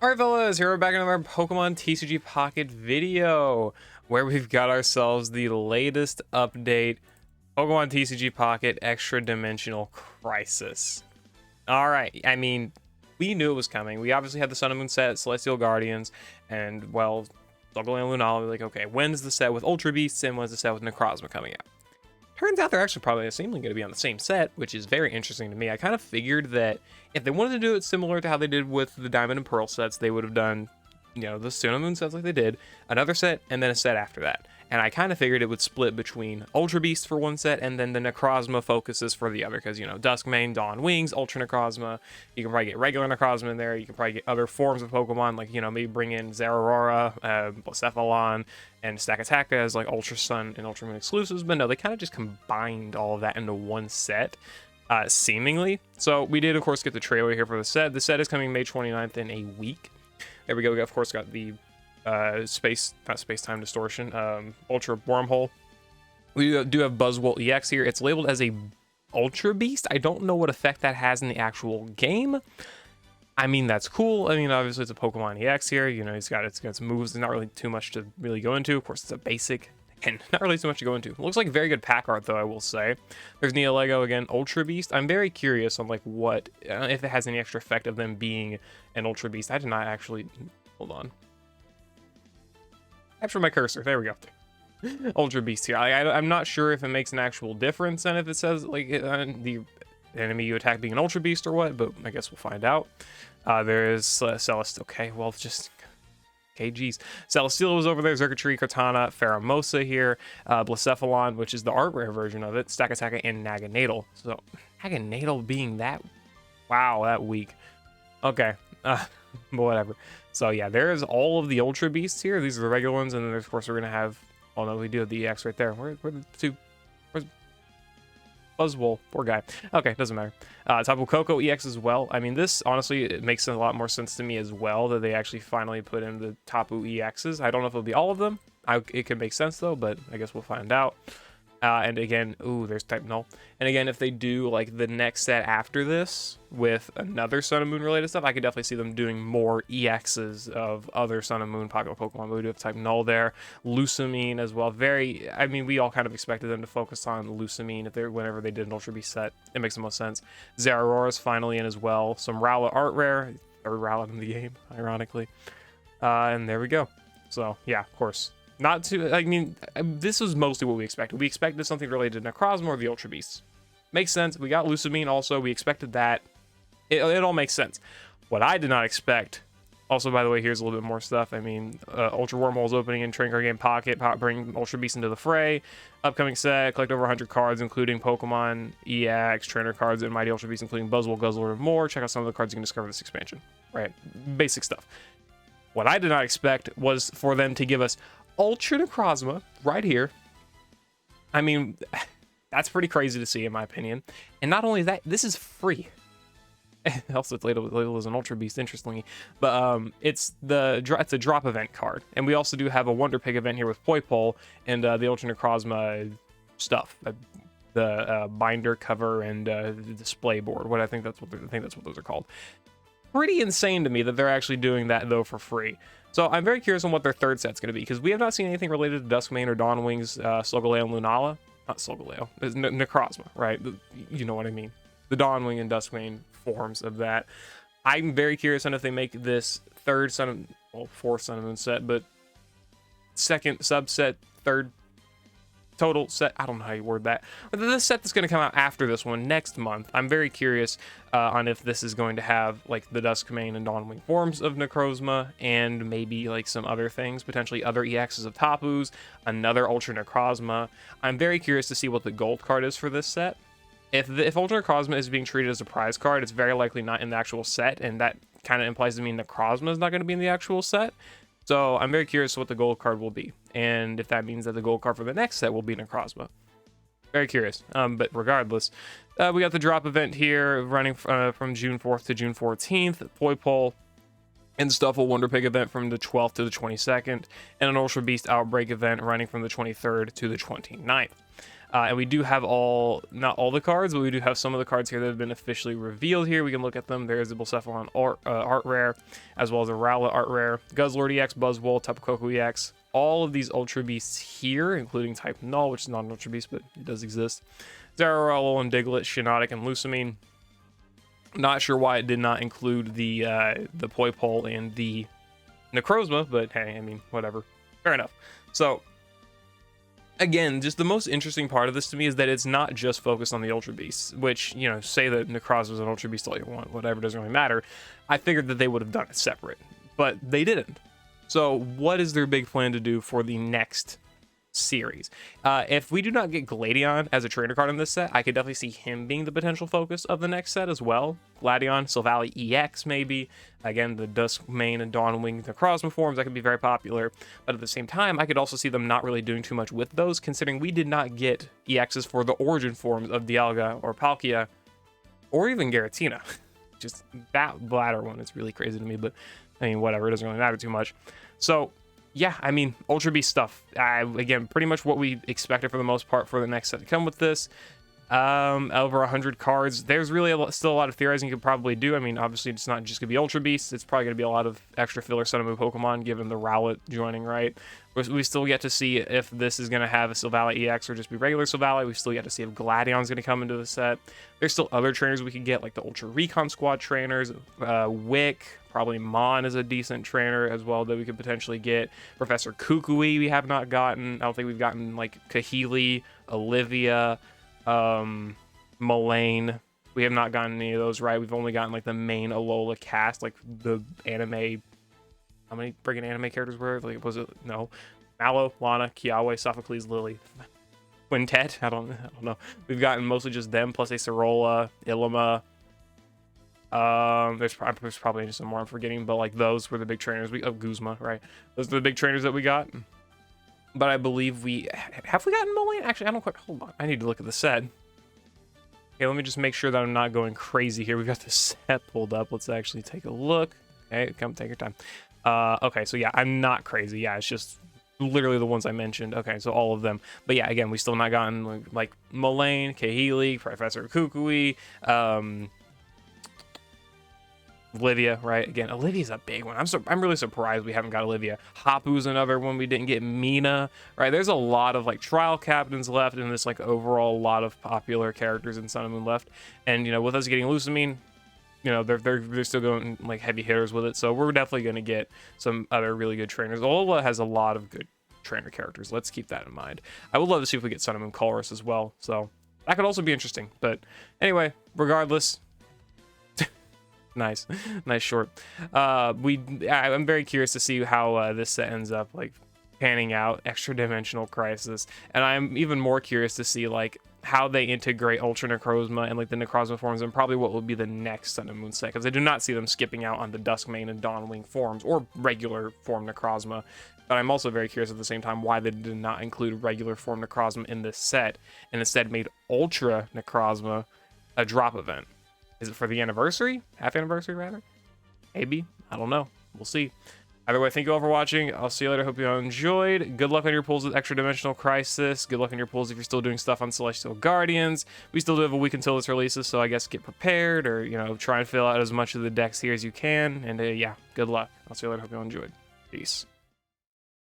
Alright fellas, here we're back in another Pokemon TCG Pocket video, where we've got ourselves the latest update, Pokemon TCG Pocket Extra-Dimensional Crisis. Alright, I mean, we knew it was coming. We obviously had the Sun and Moon set, Celestial Guardians, and, well, Solgaleo and Lunala. We're like, okay, when's the set with Ultra Beasts and when's the set with Necrozma coming out? Turns out they're actually probably seemingly going to be on the same set, which is very interesting to me. I kind of figured that if they wanted to do it similar to how they did with the Diamond and Pearl sets, they would have done, you know, the Sun and Moon sets like they did, another set, and then a set after that. And I kind of figured it would split between Ultra Beasts for one set, and then the Necrozma focuses for the other, because, you know, Duskmane, Dawn Wings, Ultra Necrozma, you can probably get regular Necrozma in there, you can probably get other forms of Pokemon, like, you know, maybe bring in Zeraora, Blacephalon, and Stakataka as, like, Ultra Sun and Ultra Moon exclusives, but no, they kind of just combined all of that into one set, seemingly. So we did, of course, get the trailer here for the set. The set is coming May 29th in a week. There we go. We, of course, got the space-time distortion, Ultra Wormhole. We do have Buzzwole EX here. It's labeled as a Ultra Beast. I don't know what effect that has in the actual game. I mean, that's cool. I mean, obviously it's a Pokemon EX here. You know, it's got some moves. There's not really too much to really go into. Of course, it's a basic and not really too much to go into. It looks like very good pack art, though, I will say. There's Neolego again, Ultra Beast. I'm very curious on, like, what, if it has any extra effect of them being an Ultra Beast. I did not actually, hold on. Capture my cursor. There we go. Ultra Beast here. I'm not sure if it makes an actual difference and if it says, like, the enemy you attack being an Ultra Beast or what, but I guess we'll find out. There is Celeste. Okay, well, just... Okay, geez. Celesteela was over there, Xurkitree, Kartana, Pheromosa here, Blacephalon, which is the art rare version of it, Stakataka, and Naganadel. So, Naganadel being that... Wow, that weak. Okay, but whatever. So yeah, there's all of the Ultra Beasts here. These are the regular ones, and then of course we're gonna have... Oh no, we do have the EX right there. Where are the two? Where's Buzzwole? Poor guy. Okay, doesn't matter. Tapu Koko EX as well. I mean, this, honestly, it makes a lot more sense to me as well that they actually finally put in the Tapu EXs. I don't know if it'll be all of them. It could make sense, though, but I guess we'll find out. And again, ooh, there's type null. And again, if they do like the next set after this with another Sun and Moon related stuff, I could definitely see them doing more EXs of other Sun and Moon popular Pokemon. But we do have type null there, Lusamine as well. I mean, we all kind of expected them to focus on Lusamine whenever they did an Ultra Beast set. It makes the most sense. Zerarora's finally in as well. Some Rowlet art rare, or Rowlet in the game, ironically. And there we go. So yeah, of course. Not too, I mean, this was mostly what we expected. We expected something related to Necrozma or the Ultra Beasts. Makes sense. We got Lusamine also. We expected that. It all makes sense. What I did not expect, also, by the way, here's a little bit more stuff. I mean, Ultra Wormhole's opening in Trading Card Game Pocket, bring Ultra Beast into the fray. Upcoming set, collect over 100 cards, including Pokemon, EX, Trainer cards, and Mighty Ultra Beasts, including Buzzwole, Guzzler, and more. Check out some of the cards you can discover this expansion. Right? Basic stuff. What I did not expect was for them to give us Ultra Necrozma right here. I mean, that's pretty crazy to see, in my opinion. And not only that, this is free. Also, it's labeled as an Ultra Beast, interestingly. But it's a drop event card. And we also do have a Wonder Pig event here with Poipole and the Ultra Necrozma stuff. The binder cover and the display board. I think that's what those are called. Pretty insane to me that they're actually doing that, though, for free. So I'm very curious on what their third set's going to be, because we have not seen anything related to Duskmane or Dawn Wings, Solgaleo and Lunala. Not Solgaleo, it's Necrozma, right? You know what I mean. The Dawn Wing and Duskmane forms of that. I'm very curious on if they make this fourth Sun and Moon set, but second subset, third total set, I don't know how you word that, but this set that's going to come out after this one next month, I'm very curious on if this is going to have like the Duskmane and Dawnwing forms of Necrozma, and maybe like some other things, potentially other EXs of Tapus, another Ultra Necrozma. I'm very curious to see what the gold card is for this set. If Ultra Necrozma is being treated as a prize card, it's very likely not in the actual set, and that kind of implies to me Necrozma is not going to be in the actual set. So I'm very curious what the gold card will be, and if that means that the gold card for the next set will be Necrozma. Very curious. But regardless, we got the drop event here running from June 4th to June 14th. Poipole and Stuffle Wonder Pig event from the 12th to the 22nd, and an Ultra Beast Outbreak event running from the 23rd to the 29th. And we do have not all the cards, but we do have some of the cards here that have been officially revealed here. We can look at them. There's the Bullcephalon art rare, as well as a Rowlet art rare, Guzzlord EX, Buzzwole, Tapu Koko EX. All of these Ultra Beasts here, including Type Null, which is not an Ultra Beast, but it does exist. Zararello and Diglett, Shiinotic, and Lusamine. Not sure why it did not include the Poipole and the Necrozma, but hey, I mean, whatever. Fair enough. So, again, just the most interesting part of this to me is that it's not just focused on the Ultra Beasts, which, you know, say that Necrozma was an Ultra Beast all you want, whatever, doesn't really matter. I figured that they would have done it separate, but they didn't. So, what is their big plan to do for the next series? If we do not get Gladion as a trainer card in this set, I could definitely see him being the potential focus of the next set as well. Gladion, Silvally EX maybe. Again, the Duskmane and Dawnwing Necrozma forms, that could be very popular. But at the same time, I could also see them not really doing too much with those, considering we did not get EXs for the origin forms of Dialga or Palkia, or even Giratina. Just that latter one is really crazy to me, but I mean, whatever, it doesn't really matter too much. So, yeah, I mean, Ultra Beast stuff. Again, pretty much what we expected for the most part for the next set to come with this. Over 100 cards. There's really still a lot of theorizing you could probably do. I mean, obviously, it's not just going to be Ultra Beasts. It's probably going to be a lot of extra filler Sun and Moon Pokemon, given the Rowlet joining, right? We still get to see if this is going to have a Silvally EX or just be regular Silvally. We still get to see if Gladion's going to come into the set. There's still other trainers we could get, like the Ultra Recon Squad trainers, Wick, probably Mon is a decent trainer as well that we could potentially get. Professor Kukui we have not gotten. I don't think we've gotten, like, Kahili, Olivia, Mullane. We have not gotten any of those, right? We've only gotten, like, the main Alola cast, like the anime. How many friggin' anime characters were? Like, was it? No. Mallow, Lana, Kiawe, Sophocles, Lily. Quintet? I don't know. We've gotten mostly just them, plus a Sorola, Ilima. There's probably just some more I'm forgetting, but like those were the big trainers. Guzma, right? Those are the big trainers that we got. But I believe have we gotten Mullane? Actually, I don't quite. Hold on, I need to look at the set. Okay, let me just make sure that I'm not going crazy here. We got the set pulled up. Let's actually take a look. Okay, come take your time. Okay, so yeah, I'm not crazy. Yeah, it's just literally the ones I mentioned. Okay, so all of them. But yeah, again, we still not gotten like Mullane, Kahili, Professor Kukui, Olivia, right? Again, Olivia's a big one. I'm really surprised we haven't got Olivia. Hapu's another one we didn't get. Mina, right? There's a lot of like trial captains left, and this like overall lot of popular characters in Sun and Moon left. And you know, with us getting Lusamine, you know, they're still going like heavy hitters with it. So we're definitely going to get some other really good trainers. Alola has a lot of good trainer characters. Let's keep that in mind. I would love to see if we get Sun and Moon Colress as well. So that could also be interesting. But anyway, regardless. Nice short. I'm very curious to see how this set ends up like panning out. Extra-dimensional Crisis, and I'm even more curious to see like how they integrate Ultra Necrozma and like the Necrozma forms, and probably what will be the next Sun and Moon set, because I do not see them skipping out on the Duskmane and Dawnwing forms or regular form Necrozma. But I'm also very curious at the same time why they did not include regular form Necrozma in this set and instead made Ultra Necrozma a drop event. Is it for the anniversary? Half anniversary, rather? Maybe. I don't know. We'll see. Either way, thank you all for watching. I'll see you later. Hope you all enjoyed. Good luck on your pulls with Extra-Dimensional Crisis. Good luck on your pulls if you're still doing stuff on Celestial Guardians. We still do have a week until this releases, so I guess get prepared or, you know, try and fill out as much of the decks here as you can. And yeah, good luck. I'll see you later. Hope you all enjoyed. Peace.